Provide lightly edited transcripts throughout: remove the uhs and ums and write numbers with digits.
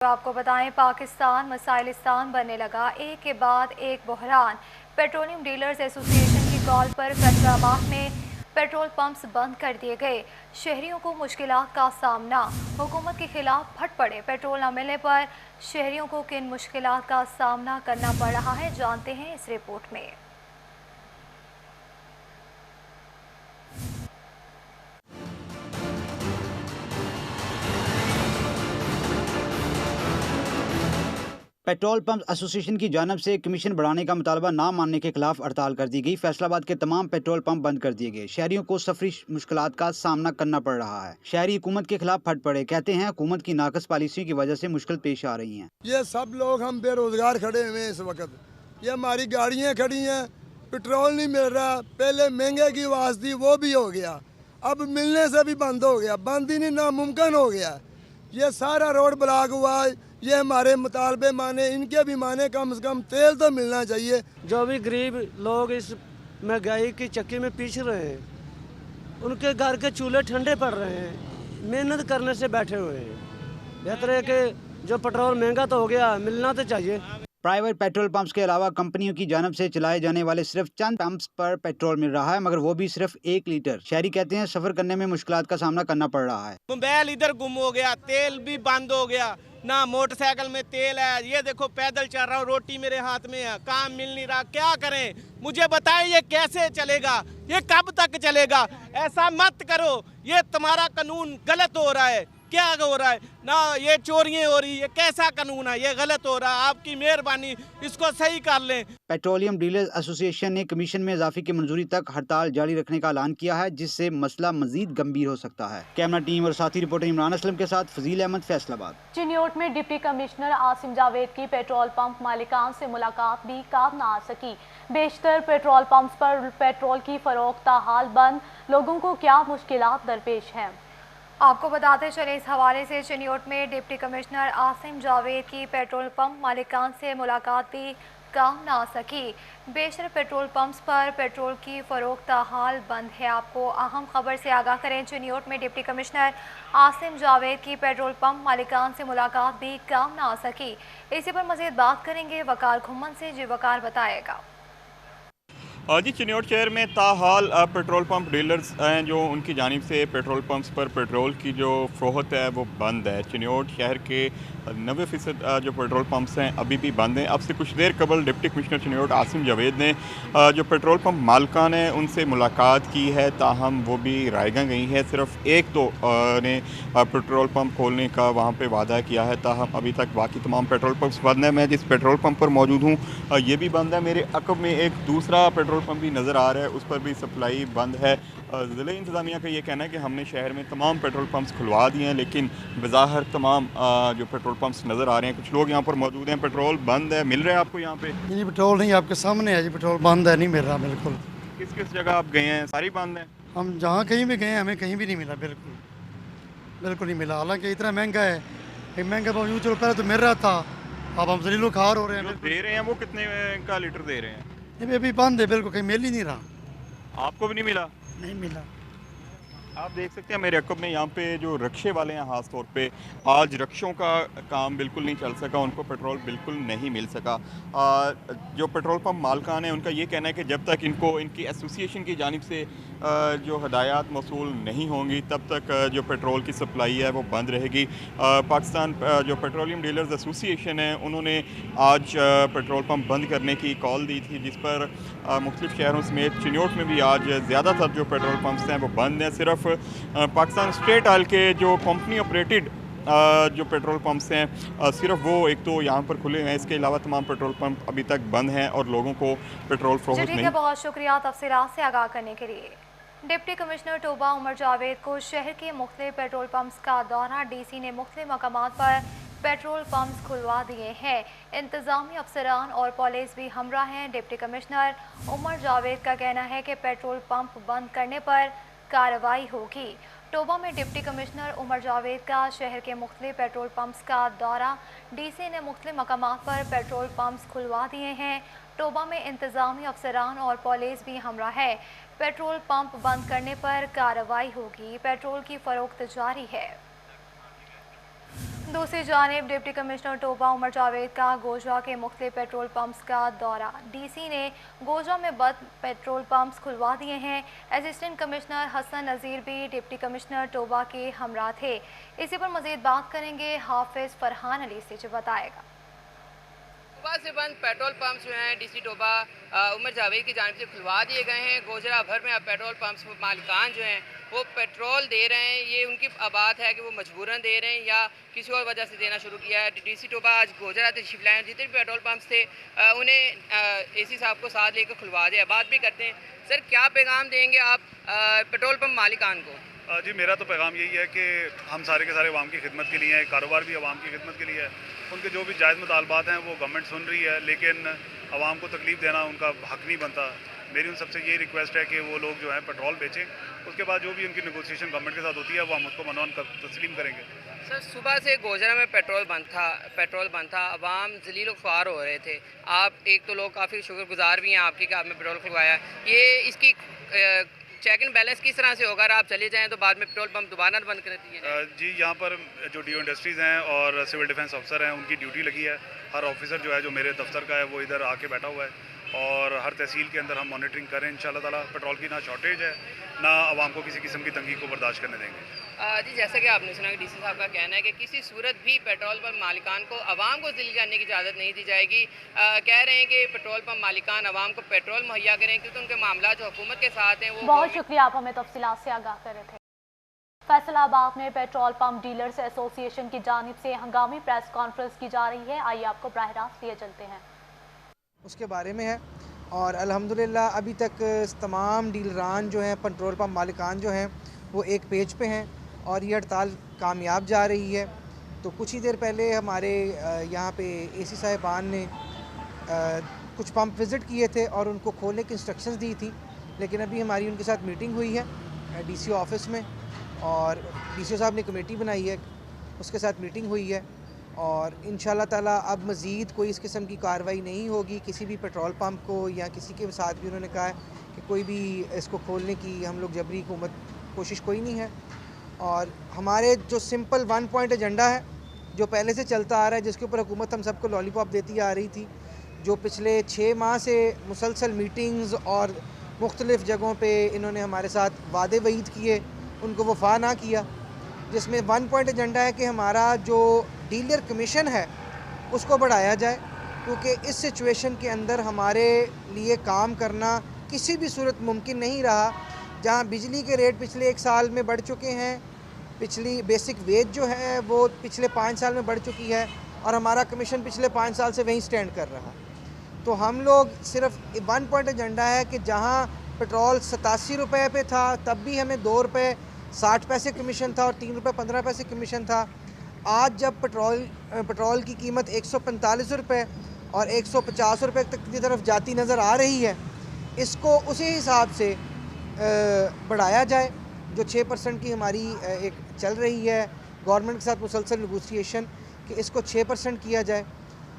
آپ کو بتائیں پاکستان مسائلستان بننے لگا، ایک کے بعد ایک بحران۔ پیٹرولیم ڈیلرز ایسوسی ایشن کی کال پر فیصل آباد میں پیٹرول پمپس بند کر دیے گئے، شہریوں کو مشکلات کا سامنا۔ حکومت کے خلاف پھٹ پڑے، پیٹرول نہ ملنے پر شہریوں کو کن مشکلات کا سامنا کرنا پڑ رہا ہے، جانتے ہیں اس رپورٹ میں۔ پیٹرول پمپ ایسوسی ایشن کی جانب سے کمیشن بڑھانے کا مطالبہ نہ ماننے کے خلاف ہڑتال کر دی گئی۔ فیصل آباد کے تمام پیٹرول پمپ بند کر دیے گئے، شہریوں کو سفری مشکلات کا سامنا کرنا پڑ رہا ہے۔ شہری حکومت کے خلاف پھٹ پڑے، کہتے ہیں حکومت کی ناقص پالیسیوں کی وجہ سے مشکل پیش آ رہی ہیں۔ یہ سب لوگ ہم بے روزگار کھڑے ہوئے ہیں اس وقت، یہ ہماری گاڑیاں کھڑی ہیں، پیٹرول نہیں مل رہا۔ پہلے مہنگے کی آواز تھی، وہ بھی ہو گیا، اب ملنے سے بھی بند ہو گیا، بند ہی نہیں ناممکن ہو گیا۔ یہ سارا روڈ بلاک ہوا ہے، یہ ہمارے مطالبے مانے، ان کے بھی مانے، کم سے کم تیل تو ملنا چاہیے۔ جو بھی غریب لوگ اس مہنگائی کی چکی میں پیچھ رہے ہیں، ان کے گھر کے چولہے ٹھنڈے پڑ رہے ہیں، محنت کرنے سے بیٹھے ہوئے ہیں۔ بہتر ہے کہ جو پیٹرول مہنگا تو ہو گیا، ملنا تو چاہیے۔ پرائیویٹ پیٹرول پمپس کے علاوہ کمپنیوں کی جانب سے چلائے جانے والے صرف چند پمپس پر پیٹرول مل رہا ہے، مگر وہ بھی صرف 1 لیٹر۔ شہری کہتے ہیں سفر کرنے میں مشکلات کا سامنا کرنا پڑ رہا ہے۔ موبائل ادھر گم ہو گیا، تیل بھی بند ہو گیا، نہ موٹر سائیکل میں تیل ہے، یہ دیکھو پیدل چل رہا ہوں، روٹی میرے ہاتھ میں ہے، کام مل نہیں رہا، کیا کریں؟ مجھے بتائیں یہ کیسے چلے گا، یہ کب تک چلے گا؟ ایسا مت کرو، یہ تمہارا قانون غلط ہو رہا ہے۔ کیا ہو رہا ہے؟ نہ یہ چوریاں ہو رہی ہے، کیسا قانون ہے؟ یہ غلط ہو رہا ہے، آپ کی مہربانی اس کو صحیح کر لیں۔ پیٹرولیم ڈیلرز ایسوسی ایشن نے کمیشن میں اضافے کی منظوری تک ہڑتال جاری رکھنے کا اعلان کیا ہے، جس سے مسئلہ مزید گمبھیر ہو سکتا ہے۔ کیمرہ ٹیم اور ساتھی رپورٹر عمران اسلم کے ساتھ فضیل احمد، فیصل آباد۔ چنیوٹ میں ڈپٹی کمشنر عاصم جاوید کی پیٹرول پمپ مالکان سے ملاقات بھی کام نہ آ سکی۔ بیشتر پیٹرول پمپس پر پیٹرول کی فروخت تاحال بند، لوگوں کو کیا مشکلات درپیش ہیں؟ آپ کو بتاتے چلیں اس حوالے سے چنیوٹ میں ڈپٹی کمشنر عاصم جاوید کی پیٹرول پمپ مالکان سے ملاقات بھی کام نہ آ سکی۔ بیشتر پیٹرول پمپس پر پیٹرول کی فروخت تاحال بند ہے۔ آپ کو اہم خبر سے آگاہ کریں، چنیوٹ میں ڈپٹی کمشنر عاصم جاوید کی پیٹرول پمپ مالکان سے ملاقات بھی کام نہ آ سکی۔ اسی پر مزید بات کریں گے وقار گھمن سے، جی وقار بتائے گا۔ جی چنیوٹ شہر میں تاحال پیٹرول پمپ ڈیلرز ہیں جو ان کی جانب سے پیٹرول پمپس پر پیٹرول کی جو فروخت ہے وہ بند ہے۔ چنیوٹ شہر کے 90% جو پیٹرول پمپس ہیں ابھی بھی بند ہیں۔ اب سے کچھ دیر قبل ڈپٹی کمشنر چنیوٹ عاصم جاوید نے جو پیٹرول پمپ مالکان ہیں ان سے ملاقات کی ہے، تاہم وہ بھی رائے گاہ گئی ہے۔ صرف ایک دو نے پیٹرول پمپ کھولنے کا وہاں پہ وعدہ کیا ہے، تاہم ابھی تک باقی تمام پیٹرول پمپس بند ہیں۔ میں جس پیٹرول پمپ پر موجود ہوں یہ بھی بند ہے۔ میرے عقب میں ایک دوسرا پیٹرول پمپ بھی نظر آ رہا ہے، اس پر بھی سپلائی بند ہے۔ ضلع انتظامیہ کا یہ کہنا ہے کہ ہم نے شہر میں تمام پیٹرول پمپس کھلوا دیے ہیں، لیکن بظاہر تمام جو پیٹرول پمپس نظر آ رہے ہیں، کچھ لوگ یہاں پر موجود ہیں، پیٹرول بند ہے۔ مل رہا ہے آپ کو یہاں پہ؟ نہیں پیٹرول نہیں، آپ کے سامنے ہے جی، پیٹرول بند ہے، نہیں مل رہا بالکل۔ کس کس جگہ آپ گئے ہیں؟ ساری بند ہیں؟ ہم جہاں کہیں بھی گئے ہیں ہمیں کہیں بھی نہیں ملا، بالکل نہیں ملا۔ حالانکہ اتنا مہنگا ہے، مہنگا باوجود چلو پہلے تو مل رہا تھا، اب ہم ذلیل و خوار ہو رہے ہیں۔ جو دے رہے ہیں وہ کتنے کا لیٹر دے رہے ہیں؟ یہ ابھی بند ہے، بالکل کہیں مل ہی نہیں رہا۔ آپ کو بھی نہیں ملا؟ نہیں ملا۔ آپ دیکھ سکتے ہیں میرے عقب میں یہاں پہ جو رکشے والے ہیں، خاص طور پہ آج رکشوں کا کام بالکل نہیں چل سکا، ان کو پیٹرول بالکل نہیں مل سکا۔ جو پیٹرول پمپ مالکان ہیں ان کا یہ کہنا ہے کہ جب تک ان کی ایسوسی ایشن کی جانب سے جو ہدایات موصول نہیں ہوں گی تب تک جو پیٹرول کی سپلائی ہے وہ بند رہے گی۔ پاکستان جو پیٹرولیم ڈیلرز ایسوسی ایشن ہے انہوں نے آج پیٹرول پمپ بند کرنے کی کال دی تھی، جس پر مختلف شہروں سمیت چنیوٹ میں بھی آج زیادہ تر جو پیٹرول پمپس ہیں وہ بند ہیں۔ صرف پاکستان اسٹیٹ آئل کے جو کمپنی آپریٹڈ جو پیٹرول پمپس ہیں صرف وہ ایک تو یہاں پر کھلے ہیں، اس کے علاوہ تمام پیٹرول پمپ ابھی تک بند ہیں اور لوگوں کو پیٹرول فروخت نہیں۔ بہت شکریہ تفصیلات سے آگاہ کرنے کے لیے۔ ڈپٹی کمشنر ٹوبہ عمر جاوید کو شہر کے مختلف پیٹرول پمپس کا دورہ، ڈی سی نے مختلف مقامات پر پیٹرول پمپس کھلوا دیے ہیں، انتظامی افسران اور پولیس بھی ہمراہ ہیں۔ ڈپٹی کمشنر عمر جاوید کا کہنا ہے کہ پیٹرول پمپ بند کرنے پر کارروائی ہوگی۔ ٹوبہ میں ڈپٹی کمشنر عمر جاوید کا شہر کے مختلف پیٹرول پمپس کا دورہ، ڈی سی نے مختلف مقامات پر پیٹرول پمپس کھلوا دیے ہیں۔ ٹوبہ میں انتظامی افسران اور پولیس بھی ہمراہ ہے، پیٹرول پمپ بند کرنے پر کارروائی ہوگی، پیٹرول کی فروخت جاری ہے۔ दूसरी जानिब डिप्टी कमिश्नर टोबा उमर जावेद का गोजरा के मुख्तलिफ पेट्रोल पंप्स का दौरा। डीसी ने गोजरा में बंद पेट्रोल पंप्स खुलवा दिए हैं। असिस्टेंट कमिश्नर हसन नज़ीर भी डिप्टी कमिश्नर टोबा के हमरा थे। इसी पर मज़ीद बात करेंगे हाफिज फरहान अली से, जो बताएगा। सुबह से बंद पेट्रोल पंप्स जो हैं डीसी टोबा उमर जावेद की जानिब से खुलवा दिए गए हैं। गोजरा भर में अब पेट्रोल पंप्स मालिकान जो हैं वो पेट्रोल दे रहे हैं। ये उनकी बात है कि वो मजबूरन दे रहे हैं या किसी और वजह से देना शुरू किया है। डीसी टोबा आज गोजरा तशरीफ लाए, जितने भी पेट्रोल पंप्स थे उन्हें एसी साहब को साथ लेकर खुलवा दिया। बात भी करते हैं, सर क्या पैगाम देंगे आप पेट्रोल पंप मालिकान को? जी मेरा तो पैगाम यही है कि हम सारे के सारे अवाम की खिदमत के लिए हैं, कारोबार भी अवाम की खिदमत के लिए है। उनके जो भी जायज़ मुतालबात हैं वो गवर्नमेंट सुन रही है, लेकिन अवाम को तकलीफ़ देना उनका हक़ नहीं बनता। मेरी उन सबसे ये रिक्वेस्ट है कि वो लोग जो हैं पेट्रोल बेचें, उसके बाद जो भी उनकी नेगोशिएशन गवर्नमेंट के साथ होती है वो हम उसको मनवान तस्लीम करेंगे। सर सुबह से गोजरा में पेट्रोल बंद था, अवाम जलील ख्वार हो रहे थे। आप एक तो लोग काफ़ी शुक्रगुजार भी हैं आपके कि आपने पेट्रोल खुलवाया। ये इसकी चेक एंड बैलेंस किस तरह से होगा? अगर आप चले जाएं तो बाद में पेट्रोल पंप दोबारा बंद कर दिए जाएं? जी यहाँ पर जो डीओ इंडस्ट्रीज़ हैं और सिविल डिफेंस अफसर हैं उनकी ड्यूटी लगी है। हर ऑफिसर जो है जो मेरे दफ्तर का है वो इधर आके बैठा हुआ है और हर तहसील के अंदर हम मॉनिटरिंग करें इंशाल्लाह ताला। पेट्रोल की ना शॉर्टेज है ना आवाम को किसी किस्म की तंगी को बर्दाश्त करने देंगे। जी जैसा कि आपने सुना कि डीसी साहब का कहना है कि किसी सूरत भी पेट्रोल पंप मालिकान को आवाम को ज़लील करने की इजाज़त नहीं दी जाएगी। कह रहे हैं कि पेट्रोल पंप मालिकान आवाम को पेट्रोल मुहैया करें क्योंकि उनके मामला जो हुकूमत के साथ हैं वो। बहुत शुक्रिया, आप हमें तफसीलात से आगाह कर रहे थे। फैसलाबाद में पेट्रोल पंप डीलर्स एसोसिएशन की जानिब से हंगामी प्रेस कॉन्फ्रेंस की जा रही है। आइए आपको बराह रास्त लिए चलते हैं। उसके बारे में है और अल्हम्दुलिल्लाह अभी तक तमाम डीलरान जो हैं पेट्रोल पंप मालिकान जो हैं वो एक पेज पे हैं और ये हड़ताल कामयाब जा रही है। तो कुछ ही देर पहले हमारे यहाँ पे एसी साहिबान ने कुछ पंप विज़िट किए थे और उनको खोलने की इंस्ट्रक्शंस दी थी, लेकिन अभी हमारी उनके साथ मीटिंग हुई है डीसीओ ऑफिस में और डीसीओ साहब ने कमेटी बनाई है, उसके साथ मीटिंग हुई है और इंशाल्लाह ताला अब मज़ीद कोई इस किस्म की कार्रवाई नहीं होगी किसी भी पेट्रोल पंप को या किसी के साथ भी। उन्होंने कहा है कि कोई भी इसको खोलने की हम लोग जबरी हुकूमत कोशिश कोई नहीं है। और हमारे जो सिंपल 1 पॉइंट एजेंडा है जो पहले से चलता आ रहा है, जिसके ऊपर हुकूमत हम सबको लॉलीपॉप देती आ रही थी, जो पिछले 6 माह से मुसलसल मीटिंग्स और मुख्तलिफ़ जगहों पे इन्होंने हमारे साथ वादे वईद किए, उनको वफा ना किया, जिसमें 1 पॉइंट एजेंडा है कि हमारा जो डीलर कमीशन है उसको बढ़ाया जाए, क्योंकि इस सिचुएशन के अंदर हमारे लिए काम करना किसी भी सूरत मुमकिन नहीं रहा। जहाँ बिजली के रेट पिछले 1 साल में बढ़ चुके हैं, पिछली बेसिक वेज जो है वो पिछले 5 साल में बढ़ चुकी है और हमारा कमीशन पिछले 5 साल से वहीं स्टैंड कर रहा। तो हम लोग सिर्फ 1 पॉइंट एजेंडा है कि जहाँ पेट्रोल 87 रुपये पे था तब भी हमें 2 रुपये 60 पैसे कमीशन था और 3 रुपये 15 पैसे कमीशन था। आज जब पेट्रोल की कीमत 145 रुपये और 150 रुपये तक की तरफ जाती नज़र आ रही है, इसको उसी हिसाब से बढ़ाया जाए। जो 6% की हमारी एक चल रही है गवर्नमेंट के साथ मुसलसल नेगोशिएशन कि इसको 6% किया जाए।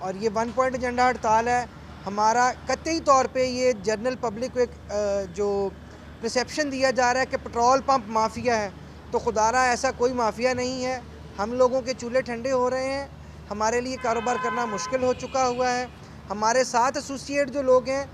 और ये 1 पॉइंट एजेंडा हड़ताल है हमारा कतई तौर पे ये जनरल पब्लिक को एक जो परसेप्शन दिया जा रहा है कि पेट्रोल पंप माफिया है, तो खुदारा ऐसा कोई माफिया नहीं है। हम लोगों के चूल्हे ठंडे हो रहे हैं, हमारे लिए कारोबार करना मुश्किल हो चुका हुआ है, हमारे साथ एसोसिएट जो लोग हैं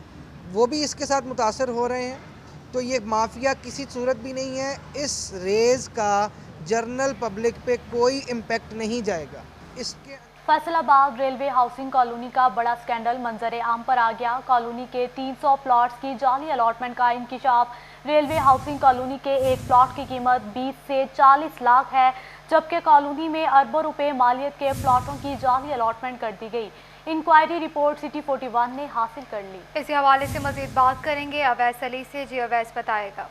वो भी इसके साथ मुतासर हो रहे हैं। तो ये माफिया किसी सूरत भी नहीं है। इस रेज़ का जनरल पब्लिक पे कोई इम्पेक्ट नहीं जाएगा। इसके फैसलाबाद रेलवे हाउसिंग कॉलोनी का बड़ा स्कैंडल मंजर आम पर आ गया। कॉलोनी के 300 प्लॉट्स की जाली अलॉटमेंट का इंकिशाफ। रेलवे हाउसिंग कॉलोनी के एक प्लॉट की कीमत 20 से 40 लाख है, जबकि कॉलोनी में अरबों रुपए मालियत के प्लॉटों की जाली अलॉटमेंट कर दी गई। इंक्वायरी रिपोर्ट सिटी 41 ने हासिल कर ली। इसी हवाले से मजीद बात करेंगे अवैस अली से। जी अवैस बताएगा।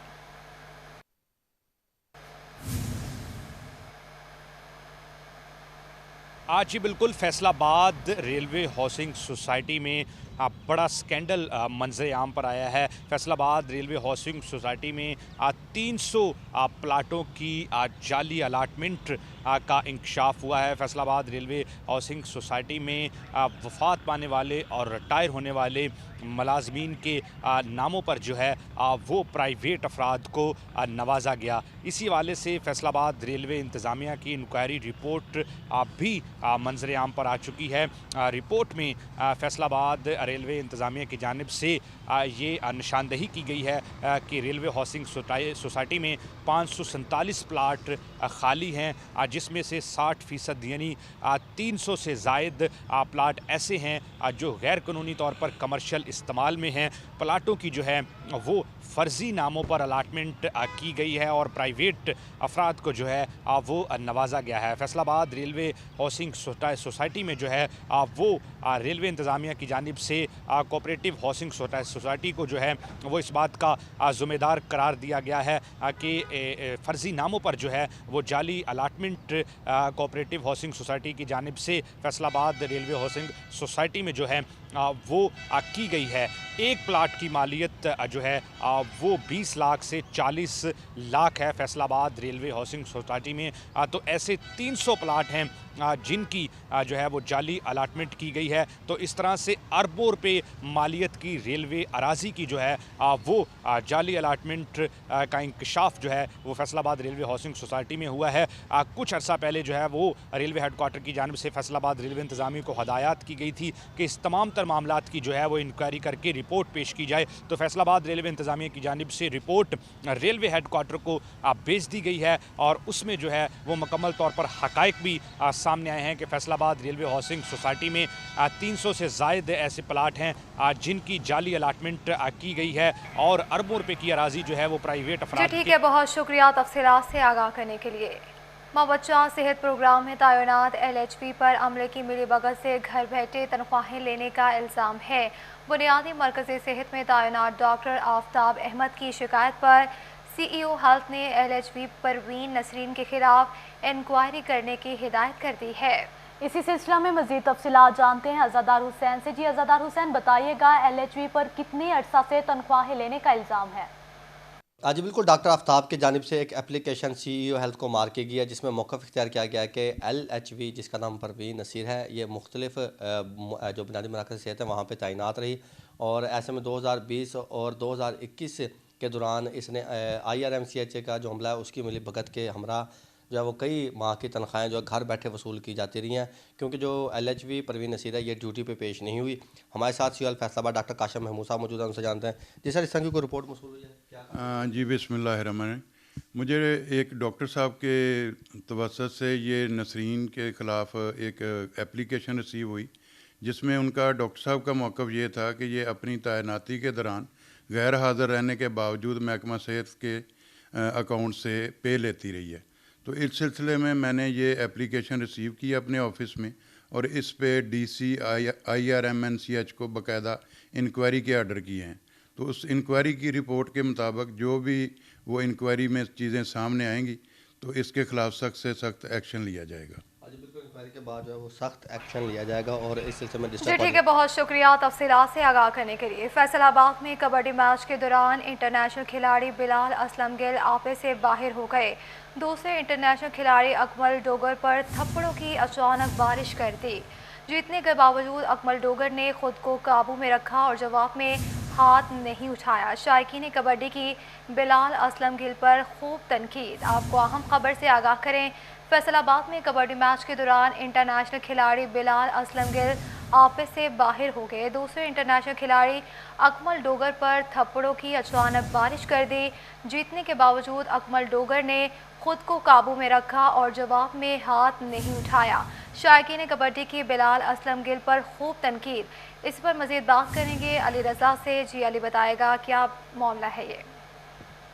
आज ही बिल्कुल फैसलाबाद रेलवे हाउसिंग सोसाइटी में बड़ा स्कैंडल मंजर आम पर आया है। फैसलाबाद रेलवे हाउसिंग सोसाइटी में 300 प्लाटों की जाली अलाटमेंट का इंकशाफ हुआ है। फैसलाबाद रेलवे हाउसिंग सोसाइटी में वफात पाने वाले और रिटायर होने वाले मुलाजमीन के नामों पर जो है वो प्राइवेट अफराद को नवाजा गया। इसी वाले से फैसलाबाद रेलवे इंतज़ामिया की इंक्वायरी रिपोर्ट भी मंजर आम पर आ चुकी है। रिपोर्ट में फैसलाबाद रेलवे इंतज़ामिया की जानिब से ये निशानदही की गई है कि रेलवे हाउसिंग सोसाइटी में 547 प्लाट खाली हैं, जिसमें से 60% यानी 300 से ज़ायद प्लाट ऐसे हैं जो गैर कानूनी तौर पर कमर्शियल इस्तेमाल में हैं। प्लाटों की जो है वो फ़र्ज़ी नामों पर अलाटमेंट की गई है और प्राइवेट अफराद को जो है वो नवाजा गया है। फैसलाबाद रेलवे हाउसिंग सोसाइटी में जो है वो रेलवे इंतज़ामिया की जानिब से कोऑपरेटिव हाउसिंग सोसाइटी को जो है वो इस बात का ज़िम्मेदार करार दिया गया है कि फ़र्ज़ी नामों पर जो है वो जाली अलाटमेंट कोऑपरेटिव हाउसिंग सोसाइटी की जानिब से फैसलाबाद रेलवे हाउसिंग सोसाइटी में जो है वो की गई है। एक प्लाट की मालियत जो है वो 20 लाख से 40 लाख है फैसलाबाद रेलवे हाउसिंग सोसाइटी में। तो ऐसे 300 प्लाट हैं जिनकी जो है वो जाली अलाटमेंट की गई है। तो इस तरह से अरबों रुपये मालियत की रेलवे अराजी की जो है वो जाली अलाटमेंट का इंकशाफ जो है वो फैसलाबाद रेलवे हाउसिंग सोसाइटी में हुआ है। कुछ अर्सा पहले जो है वो रेलवे हेडक्वार्टर की जानिब से फैसलाबाद रेलवे इंतज़ामिया को हदायत की गई थी कि इस तमाम तर मामलात की जो है वो इंक्वायरी करके रिपोर्ट पेश की जाए। तो फैसलाबाद रेलवे इंतज़ामिया की जानिब से रिपोर्ट रेलवे हेडक्वार्टर को भेज दी गई है और उसमें जो है वो मुकम्मल तौर पर हक़ाइक़ भी सामने आए हैं कि फैसलाबाद रेलवे हाउसिंग सोसाइटी में 300 से ज़ायद ऐसे प्लाट हैं जिनकी जाली अलाटमेंट की गई है और अरबों रुपए की अराजी जो है वो प्राइवेट अफराद। ठीक है, बहुत शुक्रिया तफसीलात से आगाह करने के लिए। माँ बच्चा सेहत प्रोग्राम में तैनात LHP पर अमले की मिलीभगत से घर बैठे तनख्वाहें लेने का इल्ज़ाम है। बुनियादी मरकज़ी सेहत में तैनात डॉक्टर आफ्ताब अहमद की शिकायत पर CEO हेल्थ ने LHP परवीन नसरीन के खिलाफ इंक्वायरी करने की हिदायत कर दी है। इसी सिलसिला में मज़ीद तफसीलात जानते हैं अज़ादार हुसैन से। जी अज़ादार हुसैन, बताइएगा LHP पर कितने अर्सा से तनख्वाहें लेने का इल्ज़ाम है? जी बिल्कुल, डॉक्टर आफ्ताब की जानिब से एक एप्लीकेशन CEO हेल्थ को मार की गई है जिसमें मौक़िफ़ इख्तियार किया गया है कि LHP जिसका नाम परवीन नसीर है ये मुख्तलिफ जो बुनियादी मराकज़ सेहत है वहाँ पर तैनात रही और ऐसे में 2020 और 2021 के दौरान इसने IRMCH का जो हमला है उसकी मिलीभगत के हमरा जो है वो कई माह की तनख्वाहें जो घर बैठे वसूल की जाती रही हैं क्योंकि जो LHP परवीन नसीर है ये ड्यूटी पे पेश नहीं हुई। हमारे साथ CEO फैसलाबाद डॉक्टर काशिम महमूद साहब मौजूद हैं, उनसे जानते हैं। जी सर, इस तरह की कोई रिपोर्ट मौसूल हुई है क्या? जी बिस्मिल्लाहिर्रहमानिर्रहीम। मुझे एक डॉक्टर साहब के तवस्सुत से ये नसरीन के ख़िलाफ़ एक एप्लीकेशन रिसीव हुई जिसमें उनका डॉक्टर साहब का मौक़िफ़ ये था कि ये अपनी तैनाती के दौरान गैर हाज़िर रहने के बावजूद महकमा सेहत के अकाउंट से पे लेती रही है। तो इस सिलसिले में मैंने ये एप्लीकेशन रिसीव की अपने ऑफिस में और इस पे DC IRMCH को बाकायदा इंक्वायरी के आर्डर किए हैं। तो उस इंक्वायरी की रिपोर्ट के मुताबिक जो भी वो इंक्वायरी में चीज़ें सामने आएंगी तो इसके ख़िलाफ़ सख्त से सख्त एक्शन लिया जाएगा। बिल्कुल, इंक्वायरी के बाद जो है वो सख्त एक्शन लिया जाएगा और इस सिलसिले में जी ठीक है, बहुत शुक्रिया तफसीलात से आगाह करने के लिए। फैसलाबाद में कबड्डी मैच के दौरान इंटरनेशनल खिलाड़ी बिलाल असलम गिल आपे से बाहर हो गए। दूसरे इंटरनेशनल खिलाड़ी अकमल डोगर पर थप्पड़ों की अचानक बारिश कर दी। जीतने के बावजूद अकमल डोगर ने खुद को काबू में रखा और जवाब में हाथ नहीं उठाया। शायकीन कबड्डी की बिलाल असलम गिल पर खूब तनकीद। आपको अहम खबर से आगाह करें, फैसलाबाद में कबड्डी मैच के दौरान इंटरनेशनल खिलाड़ी बिलाल असलम गिल आपस से बाहर हो गए। दूसरे इंटरनेशनल खिलाड़ी अकमल डोगर पर थप्पड़ों की अचानक बारिश कर दी। जीतने के बावजूद अकमल डोगर ने खुद को काबू में रखा और जवाब में हाथ नहीं उठाया। शायकीन कबड्डी की बिलाल असलम गिल पर खूब तनकीद। इस पर मज़ीद बात करेंगे अली रज़ा से। जी अली, बताएगा क्या मामला है ये?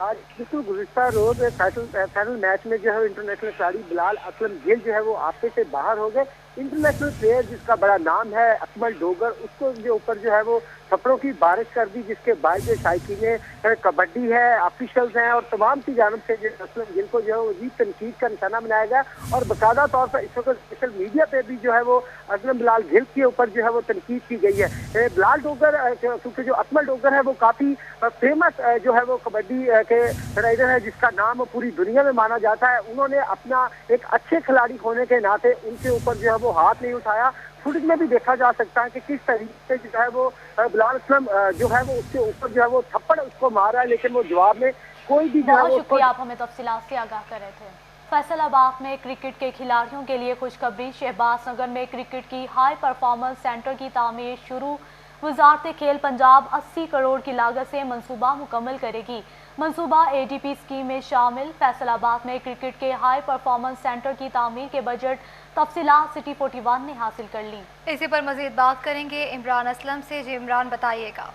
आज बिल्कुल गुज़िश्ता रोज़ फाइनल मैच में जो है इंटरनेशनल खिलाड़ी बिलाल असलम गिल जो है वो आपे से बाहर हो गए। इंटरनेशनल प्लेयर जिसका बड़ा नाम है अकमल डोगर, उसको के ऊपर जो है वो थप्पड़ों की बारिश कर दी, जिसके बाद जो शायकीन कबड्डी है, ऑफिशियल्स हैं और तमाम की जानब से जो असलम गिल को जो है वो तनकीद का निशाना बनाया गया। और बाकायदा तौर पर इस वक्त सोशल मीडिया पे भी जो है वो असलम बिलाल गिल के ऊपर जो है वो तनकीद की गई है। बिलाल डोगर, क्योंकि जो अकमल डोगर है वो काफ़ी फेमस जो है वो कबड्डी के राइडर है, जिसका नाम पूरी दुनिया में माना जाता है। उन्होंने अपना एक अच्छे खिलाड़ी होने के नाते उनके ऊपर जो है वो हाथ नहीं उठाया। फुटेज में भी देखा जा सकता है कि किस तरीके से जो है वो बिलाल असलम जो है वो उसके ऊपर जो है वो थप्पड़ उसको मारा है, लेकिन वो जवाब में कोई भी जो है वो शुक्रिया, आप हमें तफसीलात से आगाह कर रहे थे। फैसलाबाद में क्रिकेट के खिलाड़ियों के लिए खुशखबरी, शहबाज नगर में क्रिकेट की हाई परफॉर्मेंस सेंटर की तामीर शुरू। वजारत खेल पंजाब 80 करोड़ की लागत से मंसूबा मुकम्मल करेगी। मंसूबा ADP स्कीम में शामिल। फैसलाबाद में क्रिकेट के हाई परफॉर्मेंस सेंटर की तामीर के बजट तफसीलात सिटी 41 ने हासिल कर ली। इसी पर मजीद बात करेंगे इमरान असलम से। जी इमरान, बताइएगा।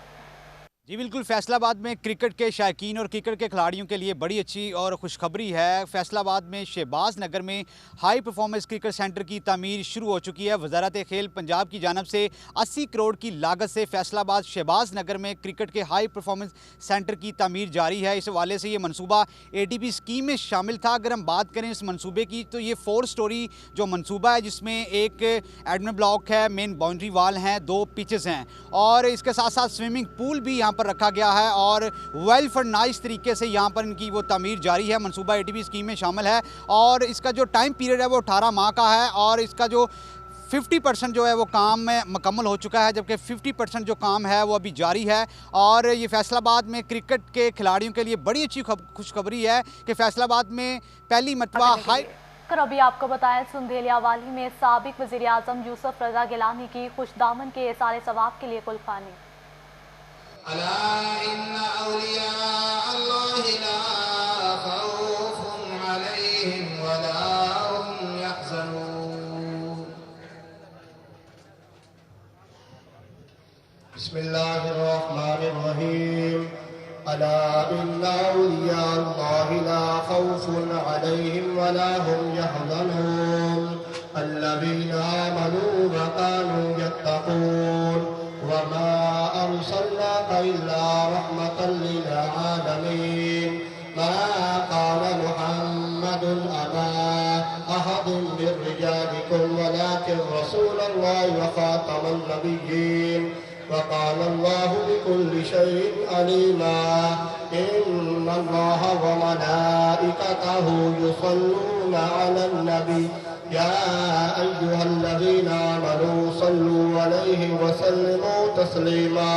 जी बिल्कुल, फैसलाबाद में क्रिकेट के शायकीन और क्रिकेट के खिलाड़ियों के लिए बड़ी अच्छी और खुशखबरी है। फैसलाबाद में शहबाज नगर में हाई परफॉर्मेंस क्रिकेट सेंटर की तामीर शुरू हो चुकी है। वजारत खेल पंजाब की जानब से 80 करोड़ की लागत से फैसलाबाद शहबाज नगर में क्रिकेट के हाई परफॉर्मेंस सेंटर की तामीर जारी है। इस हवाले से ये मनसूबा ADP स्कीम में शामिल था। अगर हम बात करें इस मनसूबे की तो ये 4 स्टोरी जो मनसूबा है, जिसमें एक एडमिन ब्लॉक है, मेन बाउंड्री वाल हैं, 2 पिचेस हैं और इसके साथ साथ स्विमिंग पूल भी यहाँ पर रखा गया है और वेल फर्नाइज तरीके से यहाँ पर इनकी वो तामीर जारी है। मंसूबा ADP स्कीम में शामिल है और इसका जो टाइम पीरियड है वो 18 माह का है और इसका जो 50% जो है वो काम में मुकम्मल हो चुका है, जबकि 50% जो काम है वो अभी जारी है। और ये फैसलाबाद में क्रिकेट के खिलाड़ियों के लिए बड़ी अच्छी खुशखबरी है कि फैसलाबाद में पहली मरतबा हाई कर अभी आपको बताएं, सुंधेलिया वाली में साबिक वज़ीर आज़म यूसुफ रज़ा गिलानी की खुशदामन के इसारे सवाब के लिए कुल्फानी। बिस्मिल्लाहिर्रहमानिर्रहीम। अला इन्ना औलिया अल्लाहि ला खौफुन अलैहिम वला हुम यहज़नून अल्लज़ीना आमनू व कानू यत्तक़ून वमा अरसलनाका इल्ला रहमतल लिल आलमीन। मा क़ाला मुहम्मदुन अबा अहदिन मिर रिजालिकुम वलाकिन रसूलल्लाहि व ख़ातमन नबिय्यीन वक़ाल अल्लाहु बिकुल्लि शैइन अलीमा। इन्नल्लाह व मलाइकतहु युसल्लूना अलन नबी या अय्युहल्लज़ीना आमनू सल्लू अलैहि व सल्लिमू तस्लीमा।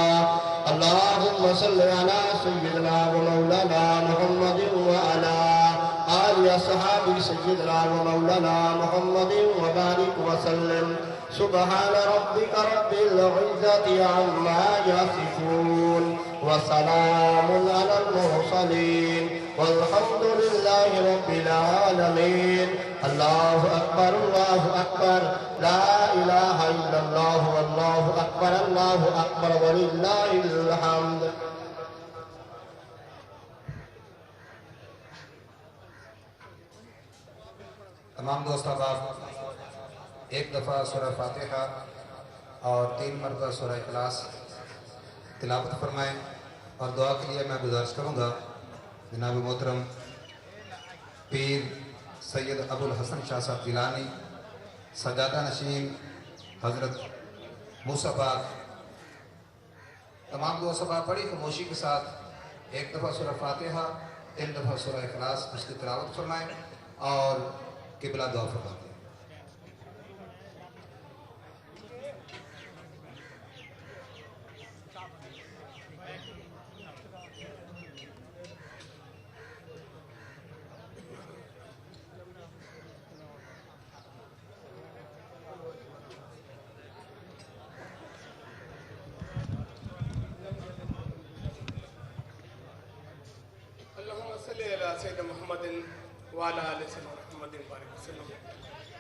अल्लाहुम्मा सल्लि अला सय्यिदिना व मौलाना मुहम्मदिन व अला आलि अस्हाबि सय्यिदिना व मौलाना मुहम्मदिन व बारिक व सल्लिम। सुब्हान रब्बिका रब्बिल इज़्ज़ति अम्मा यसिफून व सलामुन अलल मुरसलीन वल्हम्दुलिल्लाहि रब्बिल आलमीन। अल्लाहु अकबर ला इलाहा इल्लल्लाह वल्लाहु अकबर वलिल्लाहिल हम्द। तमाम दोस्त अहबाब एक दफ़ा सूरह फातिहा और 3 मरतबा सूरह इखलास तिलावत फरमाएँ और दुआ के लिए मैं गुजारिश करूँगा जनाब मोहतरम पीर सैयद अबुल हसन शाह साहब गिलानी, सजादा नशीन हज़रत मूसा पाक, तमाम दोस्त अहबाब बड़ी खामोशी के साथ एक दफ़ा सूरह फातिहा 3 दफ़ा सूरह इखलास उसकी तिलावत फरमाएँ और किबला दुआ फरमाते हैं।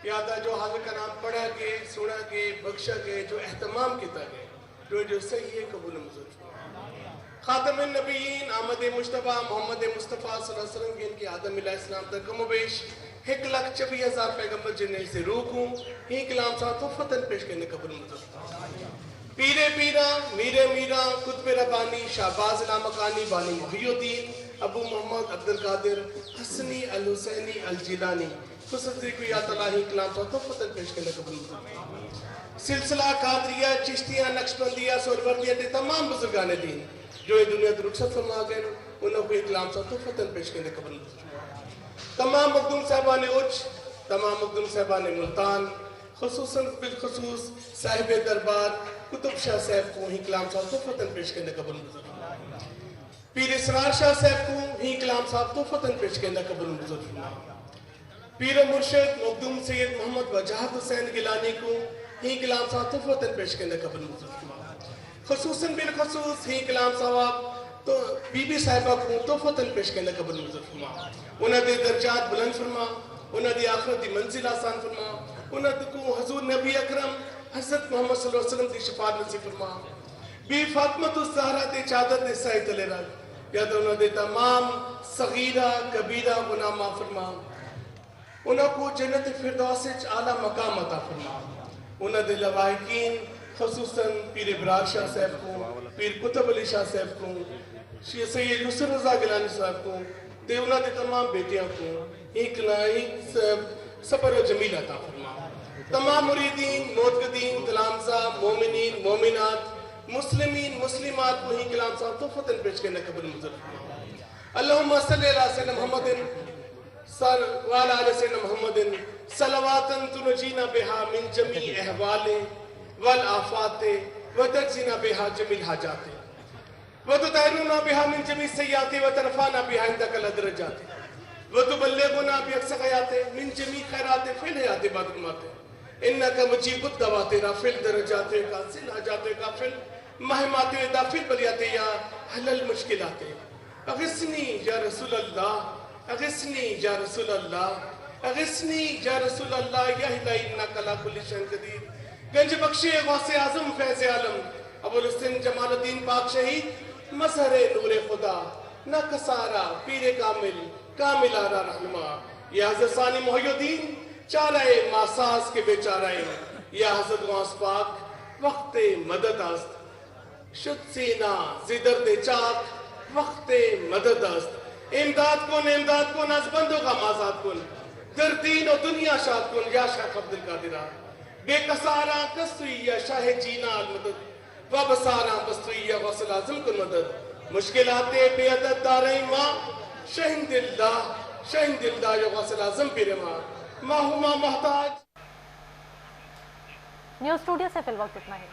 यादा जो हाजिर का नाम पढ़ा के सुना के बख्शा के जो एहतमाम किया गया जो सही है कबूल मंजूर खातमुन नबीयीन आमद मुश्तबा मोहम्मद मुस्तफ़ा सल्लल्लाहु अलैहि वसल्लम के इनके आदम अलैहिस्सलाम तक कमोबेश 1,24,000 पैगंबर जिन्हें से रूह हूँ ही कलाम सा तोहफतन पेश करने कबूल मंजूर पीरे पीरा मीरे मीरा कुतुब रब्बानी शाहबाज नामकानी बानी मुहियुद्दीन अबू मोहम्मद अब्दुल कादिर हसनी अल हुसैनी अल जिलानी खुसदी को या तलाही कलाम तो फतन पेश करने का बंद सिलसिला कादरिया चिश्तिया नक्शबंदिया सोरवर्दिया के तमाम बुजुर्गान दीन जो ये दुनिया से रुखसत फरमा गए उन्होंने को कलाम तो फतन पेश करने का बंद तमाम मखदूम साहबान उच्च तमाम मखदूम साहबान मुल्तान खुसूसन बिलखुसूस साहिब दरबार कुतुब शाह साहब को ही कलाम साहब तो फतन पेश करने का बंद पीर इसरार शाह साहब को ही कलाम साहब तो फतन पेश करने का बंद पीर मुर्शिद मखदूम सैयद मोहम्मद वजाहत हुसैन गिलानी को ही कलाम साहब तो फतन पेश करने का बंद खुसूसन बिलखुसूस ही कलाम साहब तो बीबी साहिबा को तो फतन पेश करने का बंद उन्हें दे दर्जात बुलंद फरमा उन्हें दी आखिरत दी मंजिल आसान फरमा उन्हें को हुजूर नबी अकरम हज़रत मोहम्मद सल्लल्लाहु अलैहि वसल्लम दी शफाअत नसीब फरमा बी फातिमा ज़हरा दी चादर दे साए तले रख या तो उन्हें दे तमाम सगीरा कबीरा गुनाह माफ फरमा उन्हें को जन्नत फिरदौस विच आला मकाम अता फरमा उन्हें दे लवाहिकीन खुसूसन पीर इब्रार शाह साहब को पीर कुतुब अली शाह साहब को सैयद नुसरत रज़ा गिलानी साहब को ते उन्हें दे तमाम बेटियां को एक सबर जमील अता फरमा तमाम मुरीदीन मोतकदीन कलामज़ा मोमिनीन मोमिनात मुस्लिमीन मुस्लिमात को ही कलाम साहब तो फतन पेश करने का बड़ी मुजर अल्लाहुम्मा सल्ली अला सय्यिदना मुहम्मदिन व अला आलि सय्यिदना मुहम्मदिन सलवातन तुनजीना बिहा मिन जमी अहवाले वल आफाते व तजीना बिहा जमील हाजाते व तुतहरुना बिहा मिन जमी सय्याते व तरफाना बिहा इंदकल दरजाते व तुबल्लिगुना बिअक्सयाते मिन जमी खैराते फिल हयाते बादमाते इन्नका मुजीबुद दवाते राफिल दरजाते कासिल हाजाते काफिल महमाते दाफिल बलियाते या हलल मुश्किलाते अगिस्नी या रसूल अल्लाह अगिस्नी या रसूल अल्लाह अगिस्नी या रसूल अल्लाह या इलाही इन्नका ला कुल्ली शैइन कदीर गंज बख्शे गौसे आजम फैज़ आलम अबुल हुसैन जमालुद्दीन पाक शहीद मजहरे नूर खुदा न कसारा पीरे कामिल कामिलारा रहनुमा या हज़रत सानी मुहियुद्दीन चाराए मासास के बेचाराए या हज़रत गौस पाक वक्ते मदद आस्त शुद्ध सीना जिदर दे चाक वक्ते मदद आस्त इमदाद को नजबंदों का माजाद कुन दर दीन और दुनिया शाद कुन या शाह अब्दुल कादिरा बेकसारा कसुई या शाह जीना अल मदद व बसारा बस्तुई या गौसल आज़म कुन मदद मुश्किलाते बेअदद दारई माँ शहीन दिल्ला या गौसल आज़म पीरे माँ माहुमा मोहताज। न्यूज़ स्टूडियो से फिल वक्त इतना ही।